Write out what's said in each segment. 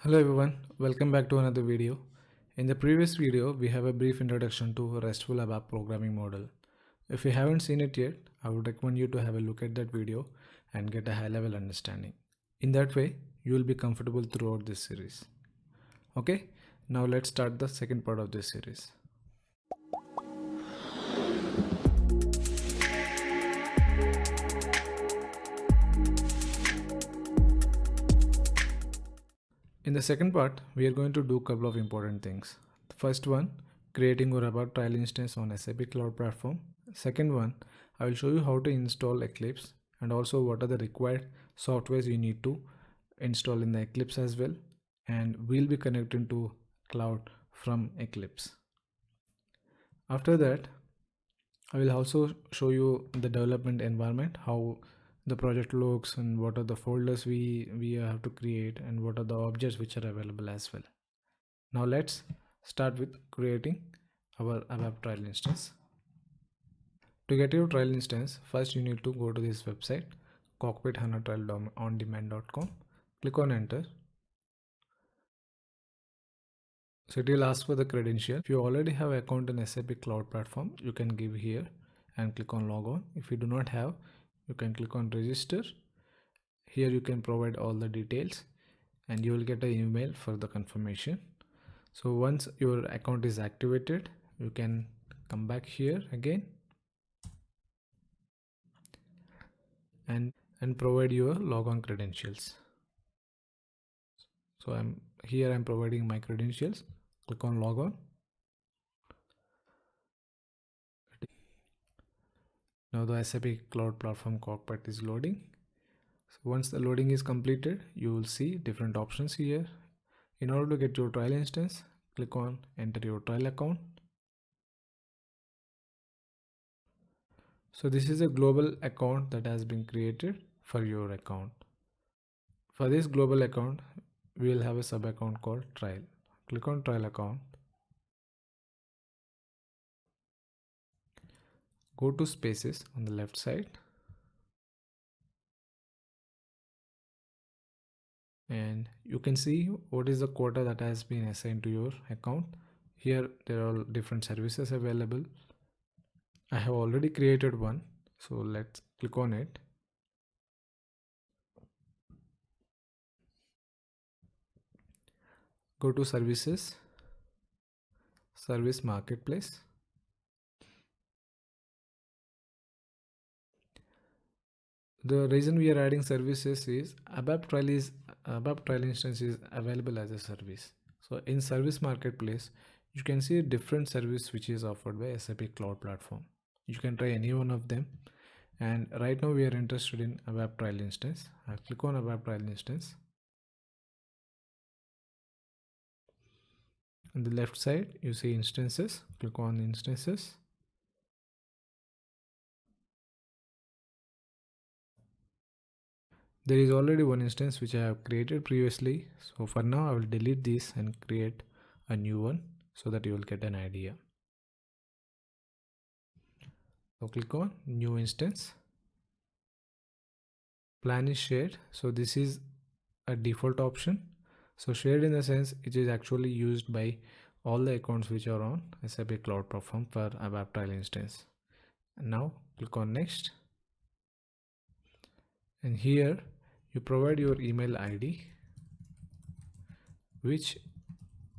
Hello everyone, welcome back to another video. In the previous video, we have a brief introduction to RESTful ABAP programming model. If you haven't seen it yet, I would recommend you to have a look at that video and get a high-level understanding. In that way, you will be comfortable throughout this series. Okay, now let's start the second part of this series. In the second part, we are going to do a couple of important things. The first one, creating your ABAP trial instance on SAP Cloud Platform. Second one, I will show you how to install Eclipse and also what are the required softwares you need to install in the Eclipse as well. And we'll be connecting to cloud from Eclipse. After that, I will also show you the development environment, how the project looks and what are the folders we have to create and what are the objects which are available as well. Now let's start with creating our ABAP trial instance. To get your trial instance, first you need to go to this website cockpit-trial-on-demand.com. Click on enter. So it will ask for the credential. If you already have an account in SAP Cloud Platform, you can give here and click on log on. If you do not have, you can click on register. Here you can provide all the details and you will get an email for the confirmation. So once your account is activated, you can come back here again and provide your logon credentials. So I'm providing my credentials. Click on logon. Now the SAP Cloud Platform cockpit is loading. So once the loading is completed, you will see different options here. In order to get your trial instance, click on enter your trial account. So this is a global account that has been created for your account. For this global account, we will have a sub account called trial. Click on trial account. Go to spaces on the left side. And you can see what is the quota that has been assigned to your account. Here there are different services available. I have already created one, so let's click on it. Go to services, service marketplace. The reason we are adding services is ABAP trial instance is available as a service. So in service marketplace, you can see different service which is offered by SAP Cloud Platform. You can try any one of them. And right now we are interested in ABAP trial instance. I'll click on ABAP trial instance. On the left side, you see instances. Click on instances. There is already one instance which I have created previously. So for now, I will delete this and create a new one so that you will get an idea. So click on new instance. Plan is shared. So this is a default option. So shared in the sense it is actually used by all the accounts which are on SAP Cloud Platform for ABAP trial instance. And now click on next. And here you provide your email ID which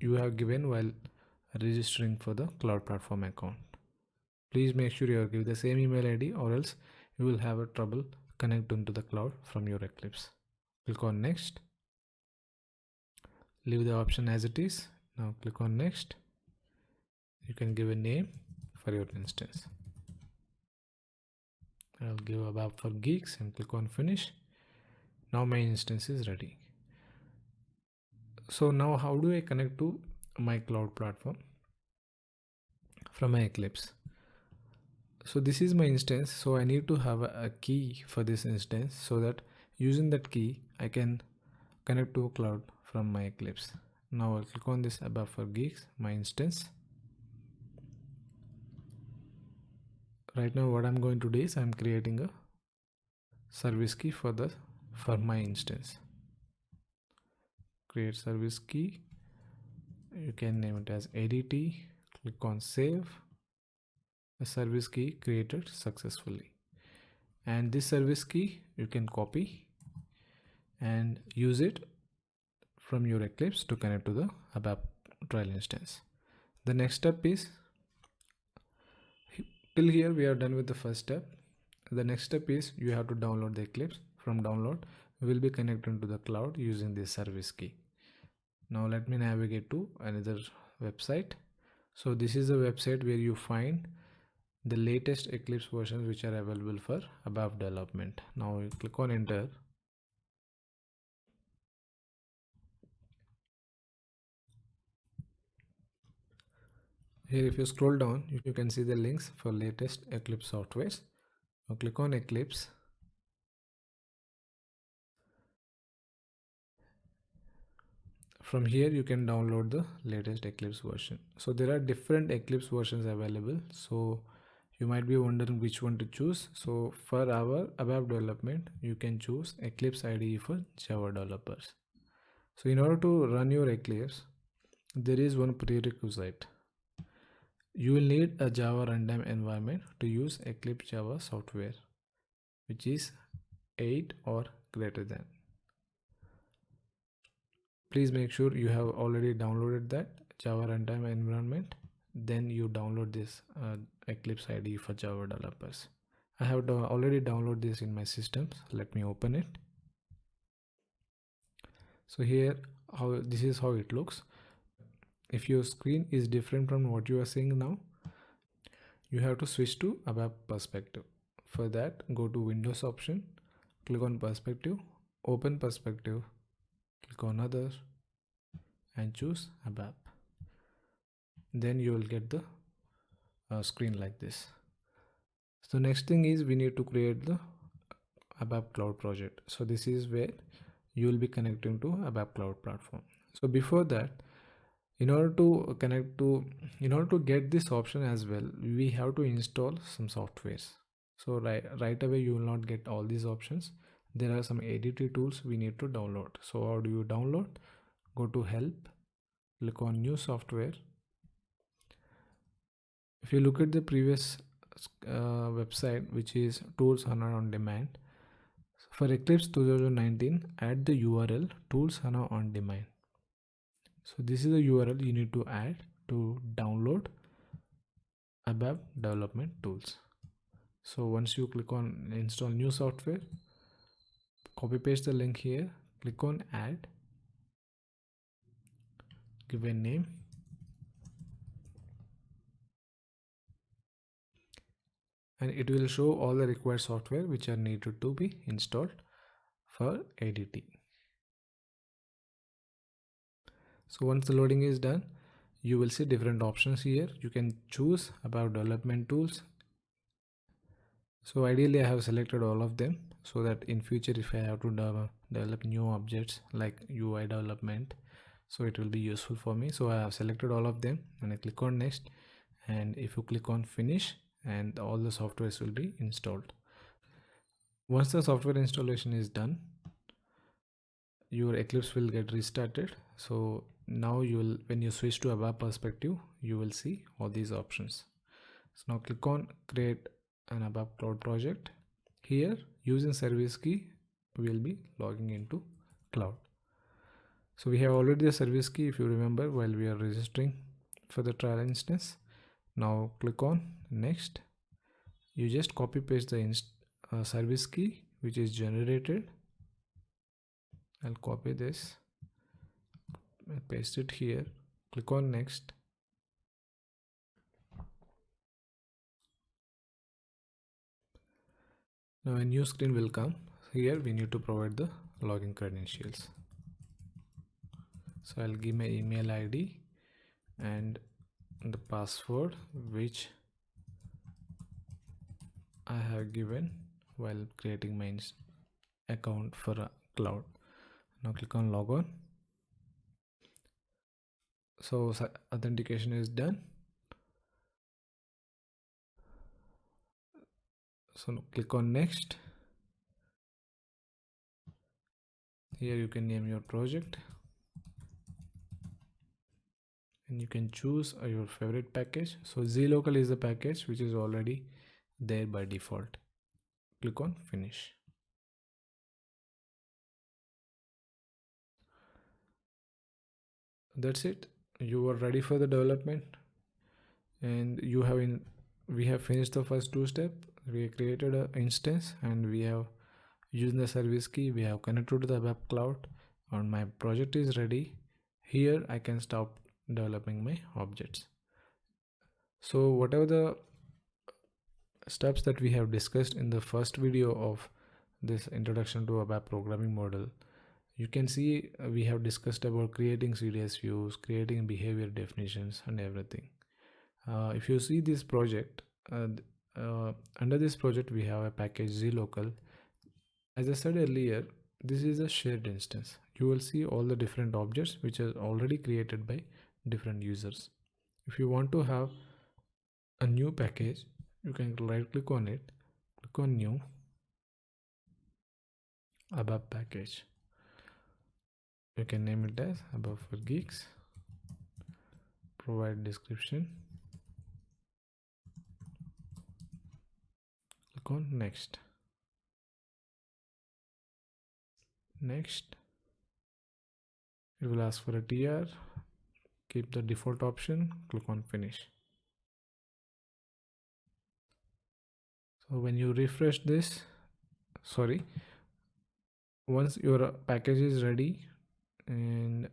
you have given while registering for the Cloud Platform account. Please make sure you give the same email ID or else you will have a trouble connecting to the cloud from your Eclipse. Click on next. Leave the option as it is. Now click on next. You can give a name for your instance. I'll give ABAP for Geeks and click on finish. Now my instance is ready. So now how do I connect to my cloud platform from my Eclipse? So this is my instance. So I need to have a key for this instance so that using that key, I can connect to cloud from my Eclipse. Now I'll click on this ABAP for Geeks, my instance. Right now what I'm going to do is I'm creating a service key for my instance. create service key. You can name it as ADT. Click on save. A service key created successfully. And this service key you can copy and use it from your Eclipse to connect to the ABAP trial instance. The next step is, till here we are done with the first step. The next step is you have to download the Eclipse. From download, we will be connecting to the cloud using this service key. Now let me navigate to another website. So this is a website where you find the latest Eclipse versions which are available for ABAP development. Now you click on enter. Here if you scroll down, you can see the links for latest Eclipse softwares. Now click on Eclipse. From here you can download the latest Eclipse version. So there are different Eclipse versions available. So you might be wondering which one to choose. So for our ABAP development, you can choose Eclipse Ide for Java developers. So in order to run your Eclipse, there is one prerequisite. You will need a Java runtime environment to use Eclipse Java software, which is 8 or greater than. Please make sure you have already downloaded that Java runtime environment. Then you download this Eclipse Ide for Java developers. I have already downloaded this in my system. Let me open it. So here, this is how it looks. If your screen is different from what you are seeing now, you have to switch to ABAP perspective. For that, go to Windows option, click on perspective, open perspective, click on other and choose ABAP. Then you will get the screen like this. So next thing is we need to create the ABAP cloud project. So this is where you will be connecting to ABAP cloud platform. So before that, in order to get this option as well, we have to install some softwares. So right away you will not get all these options. There are some ADT tools we need to download. So how do you download? Go to help, click on new software. If you look at the previous website, which is Tools HANA on Demand, for Eclipse 2019, add the URL Tools HANA on Demand. So this is the URL you need to add to download ABAP development tools. So once you click on install new software, copy paste the link here, click on add, give a name, and it will show all the required software which are needed to be installed for ADT. So once the loading is done, you will see different options here. You can choose ABAP development tools. So ideally I have selected all of them so that in future if I have to develop new objects like UI development, so it will be useful for me. So I have selected all of them and I click on next, and if you click on finish, and all the softwares will be installed. Once the software installation is done, your Eclipse will get restarted. So now when you switch to ABAP perspective, you will see all these options. So now click on create an ABAP cloud project. Here using service key, we will be logging into cloud. So we have already the service key, if you remember, while we are registering for the trial instance. Now click on next. You just copy paste the service key which is generated. I'll copy this, paste it here, click on next. Now a new screen will come. Here we need to provide the login credentials. So I'll give my email ID and the password which I have given while creating my account for a cloud. Now click on logon. So authentication is done. So click on next. Here you can name your project. and you can choose your favorite package. So zlocal is the package which is already there by default. Click on finish. That's it. You are ready for the development, and we have finished the first two steps. We created an instance and we have used the service key. We have connected to the web cloud, and my project is ready. Here I can stop developing my objects. So whatever the steps that we have discussed in the first video of this introduction to ABAP programming model, you can see we have discussed about creating CDS views, creating behavior definitions, and everything. If you see this project, under this project we have a package zlocal. As I said earlier, this is a shared instance. You will see all the different objects which are already created by different users. If you want to have a new package, you can right click on it, click on new, ABAP package. You can name it as ABAP for Geeks, provide description, click on next. Next, it will ask for a TR, keep the default option, click on finish. So when you refresh this, once your package is ready, and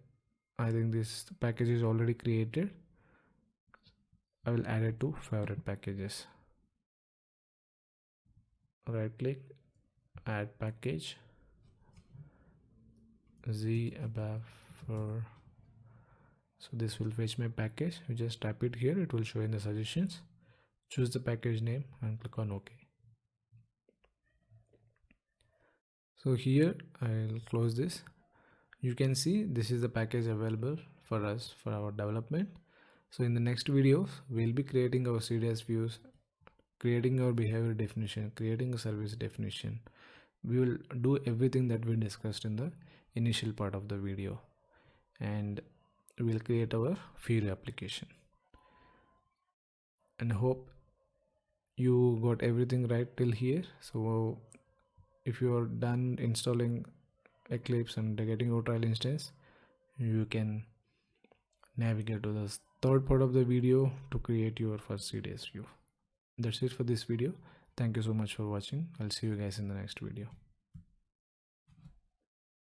I think this package is already created, I will add it to favorite packages. Right click, add package, ABAP for. So this will fetch my package. You just type it here, it will show in the suggestions. Choose the package name and click on OK. So here I'll close this. You can see this is the package available for us for our development. So in the next videos, we'll be creating our CDS views, creating our behavior definition, creating a service definition. We will do everything that we discussed in the initial part of the video, and we'll create our Fiori application. And hope you got everything right till here. So if you are done installing Eclipse and getting your trial instance, you can navigate to the third part of the video to create your first CDS view. That's it for this video. Thank you so much for watching. I'll see you guys in the next video.